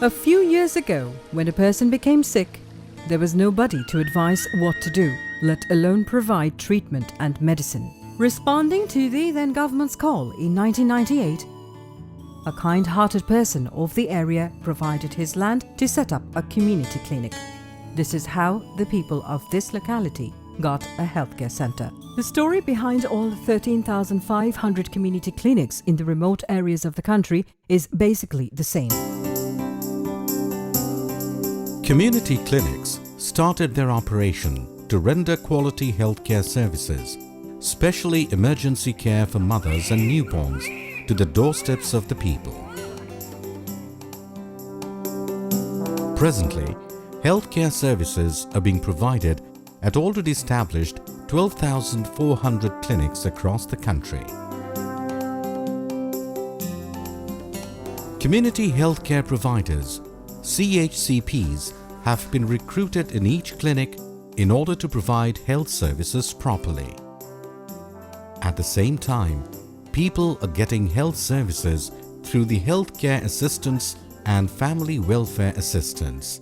A few years ago, when a person became sick, there was nobody to advise what to do, let alone provide treatment and medicine. Responding to the then government's call in 1998, a kind-hearted person of the area provided his land to set up a community clinic. This is how the people of this locality got a healthcare center. The story behind all 13,500 community clinics in the remote areas of the country is basically the same. Community clinics started their operation to render quality healthcare services, especially emergency care for mothers and newborns, to the doorsteps of the people. Presently, healthcare services are being provided at already established 12,400 clinics across the country. Community healthcare providers, CHCPs, have been recruited in each clinic in order to provide health services properly. At the same time, people are getting health services through the healthcare assistance and family welfare assistance.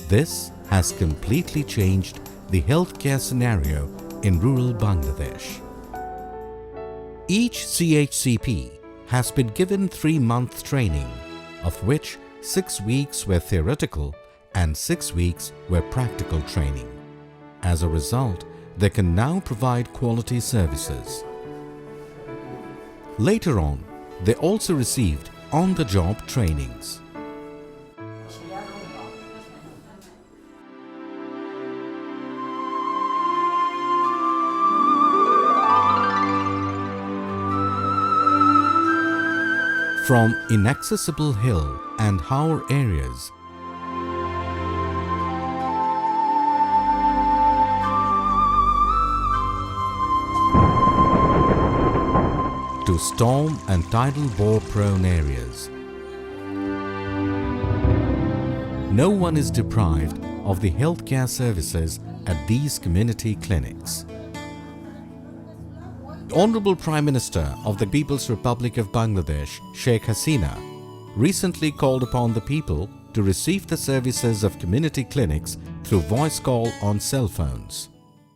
This has completely changed the healthcare scenario in rural Bangladesh. Each CHCP has been given 3-month training, of which 6 weeks were theoretical and 6 weeks were practical training. As a result, they can now provide quality services. Later on, they also received on-the-job trainings. From inaccessible hill and haor areas, to storm and tidal bore-prone areas, no one is deprived of the healthcare services at these community clinics. The Honorable Prime Minister of the People's Republic of Bangladesh, Sheikh Hasina, recently called upon the people to receive the services of community clinics through voice call on cell phones.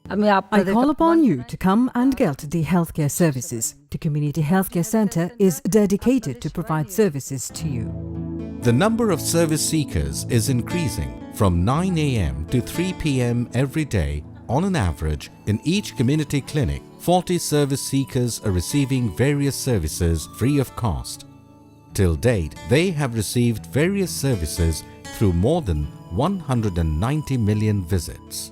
I call upon you to come and get the healthcare services. The Community Healthcare Center is dedicated to provide services to you. The number of service seekers is increasing from 9 a.m. to 3 p.m. every day. On an average, in each community clinic, 40 service seekers are receiving various services free of cost. Till date, they have received various services through more than 190 million visits.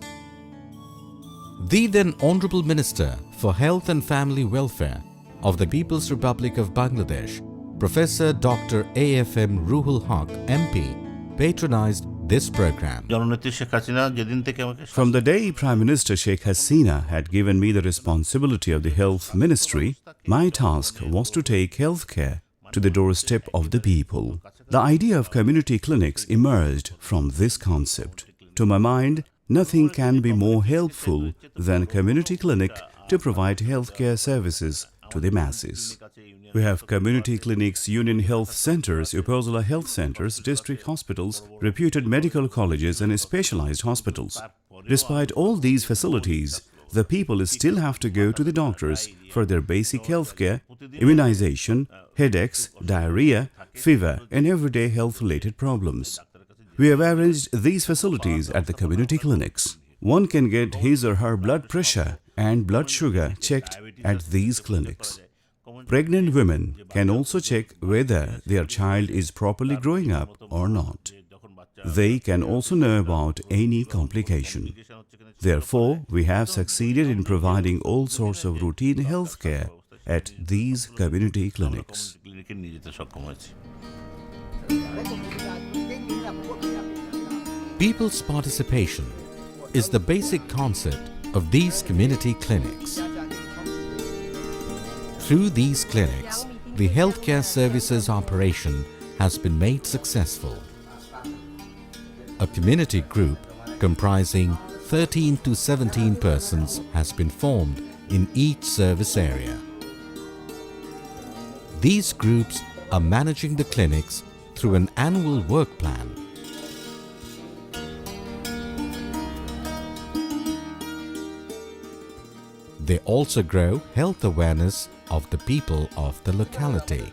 The then Honorable Minister for Health and Family Welfare of the People's Republic of Bangladesh, Professor Dr. AFM Ruhul Haq, MP, patronized this program. From the day Prime Minister Sheikh Hasina had given me the responsibility of the Health Ministry, my task was to take healthcare to the doorstep of the people. The idea of community clinics emerged from this concept. To my mind, nothing can be more helpful than a community clinic to provide healthcare services to the masses. We have community clinics, union health centers, Upazila health centers, district hospitals, reputed medical colleges and specialized hospitals. Despite all these facilities, the people still have to go to the doctors for their basic healthcare, immunization, headaches, diarrhea, fever and everyday health-related problems. We have arranged these facilities at the community clinics. One can get his or her blood pressure and blood sugar checked at these clinics. Pregnant women can also check whether their child is properly growing up or not. They can also know about any complication. Therefore, we have succeeded in providing all sorts of routine health care at these community clinics. People's participation is the basic concept of these community clinics. Through these clinics, the healthcare services operation has been made successful. A community group comprising 13 to 17 persons has been formed in each service area. These groups are managing the clinics through an annual work plan. They also grow health awareness of the people of the locality.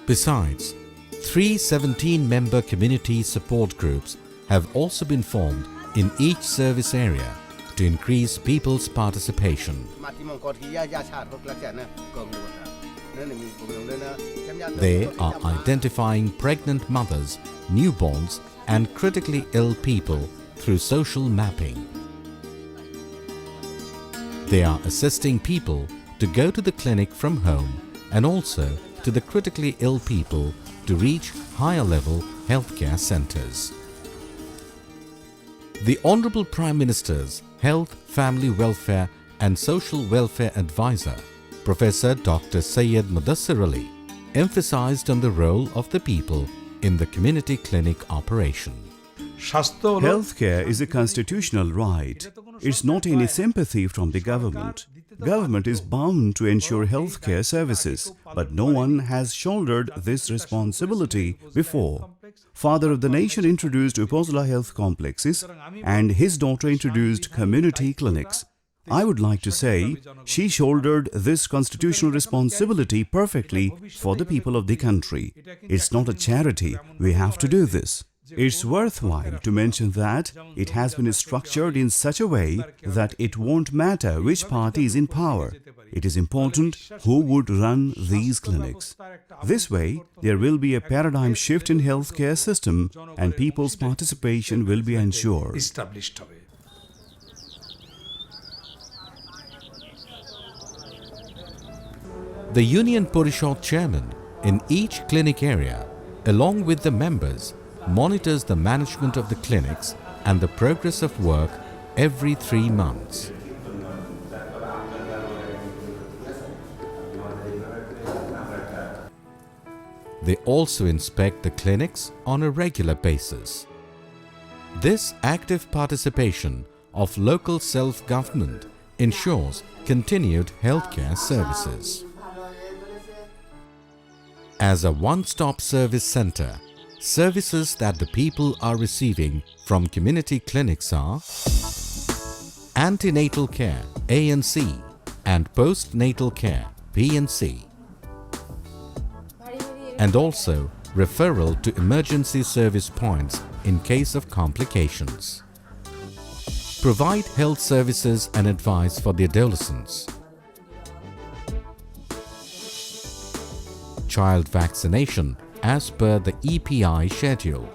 Besides, 3 17-member community support groups have also been formed in each service area to increase people's participation. They are identifying pregnant mothers, newborns, and critically ill people through social mapping. They are assisting people to go to the clinic from home and also to the critically ill people to reach higher level healthcare centers. The Honorable Prime Minister's Health, Family Welfare and Social Welfare Advisor, Professor Dr. Syed Mudassir Ali, emphasized on the role of the people in the community clinic operation. Healthcare is a constitutional right. It's not any sympathy from the government. Government is bound to ensure healthcare services, but no one has shouldered this responsibility before. Father of the nation introduced Upazila health complexes and his daughter introduced community clinics. I would like to say she shouldered this constitutional responsibility perfectly for the people of the country. It's not a charity. We have to do this. It's worthwhile to mention that it has been structured in such a way that it won't matter which party is in power. It is important who would run these clinics. This way, there will be a paradigm shift in healthcare system and people's participation will be ensured. The Union Parishad chairman in each clinic area, along with the members, monitors the management of the clinics and the progress of work every 3 months. They also inspect the clinics on a regular basis. This active participation of local self-government ensures continued healthcare services. As a one-stop service center, services that the people are receiving from community clinics are antenatal care (ANC) and postnatal care (PNC), and also referral to emergency service points in case of complications. Provide health services and advice for the adolescents. Child vaccination as per the EPI schedule.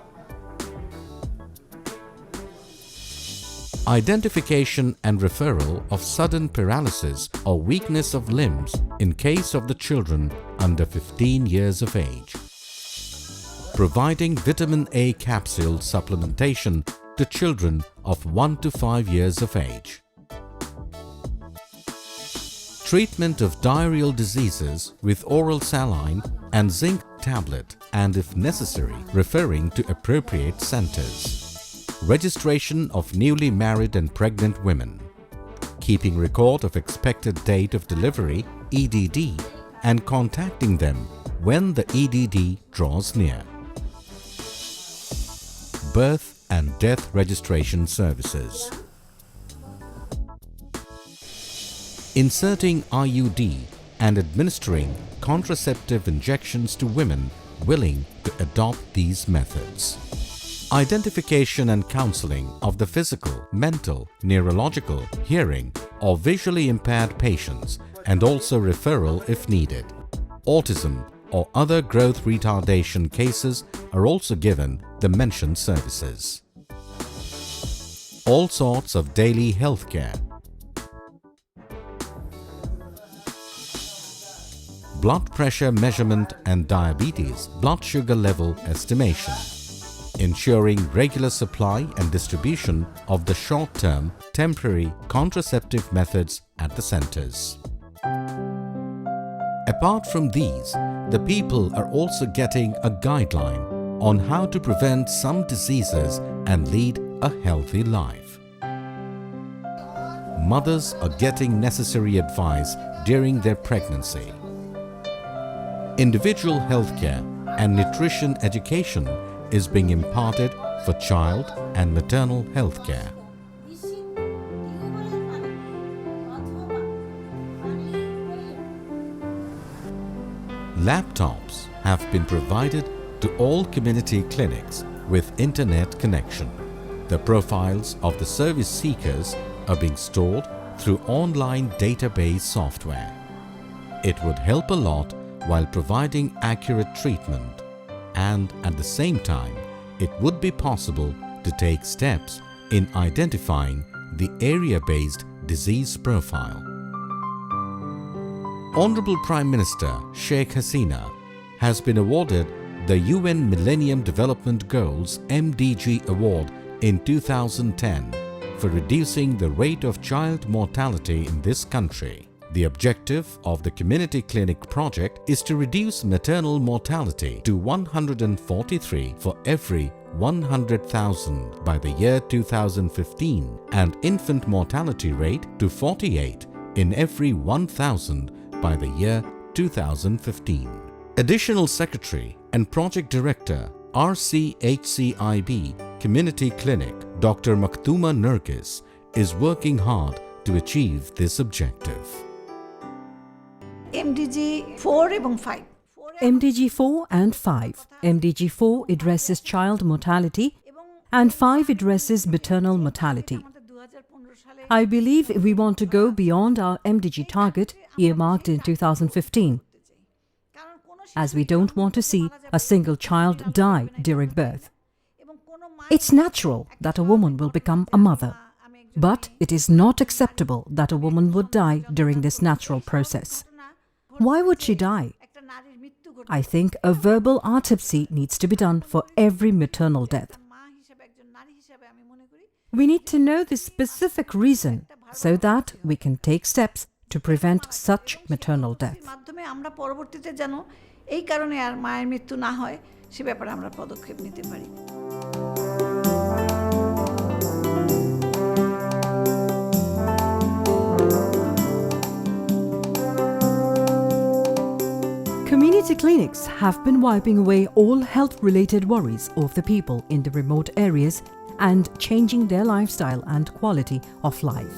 Identification and referral of sudden paralysis or weakness of limbs in case of the children under 15 years of age. Providing vitamin A capsule supplementation to children of 1 to 5 years of age. Treatment of diarrheal diseases with oral saline and zinc tablet, and if necessary, referring to appropriate centers. Registration of newly married and pregnant women. Keeping record of expected date of delivery, EDD, and contacting them when the EDD draws near. Birth and death registration services. Inserting IUD and administering contraceptive injections to women willing to adopt these methods. Identification and counseling of the physical, mental, neurological, hearing or visually impaired patients, and also referral if needed. Autism or other growth retardation cases are also given the mentioned services. All sorts of daily health care. Blood pressure measurement and diabetes blood sugar level estimation. Ensuring regular supply and distribution of the short-term, temporary contraceptive methods at the centers. Apart from these, the people are also getting a guideline on how to prevent some diseases and lead a healthy life. mothers are getting necessary advice during their pregnancy. Individual healthcare and nutrition education is being imparted for child and maternal healthcare. Laptops have been provided to all community clinics with internet connection. The profiles of the service seekers are being stored through online database software. It would help a lot while providing accurate treatment, and at the same time, it would be possible to take steps in identifying the area-based disease profile. Honorable Prime Minister Sheikh Hasina has been awarded the UN Millennium Development Goals MDG Award in 2010 for reducing the rate of child mortality in this country. The objective of the Community Clinic project is to reduce maternal mortality to 143 for every 100,000 by the year 2015 and infant mortality rate to 48 in every 1,000 by the year 2015. Additional Secretary and Project Director RCHCIB Community Clinic Dr. Maktouma Nergis is working hard to achieve this objective. MDG 4 এবং 5 MDG 4 and 5. MDG 4 addresses child mortality and 5 addresses maternal mortality. I believe we want to go beyond our MDG target earmarked in 2015, as we don't want to see a single child die during birth. It's natural that a woman will become a mother, but it is not acceptable that a woman would die during this natural process. Why would she die? I think a verbal autopsy needs to be done for every maternal death. We need to know the specific reason so that we can take steps to prevent such maternal death. মাধ্যমে আমরা পরবর্তীতে যেন এই কারণে আর মায়ের মৃত্যু না হয় সে ব্যাপারে আমরা পদক্ষেপ নিতে পারি। Community clinics have been wiping away all health-related worries of the people in the remote areas and changing their lifestyle and quality of life.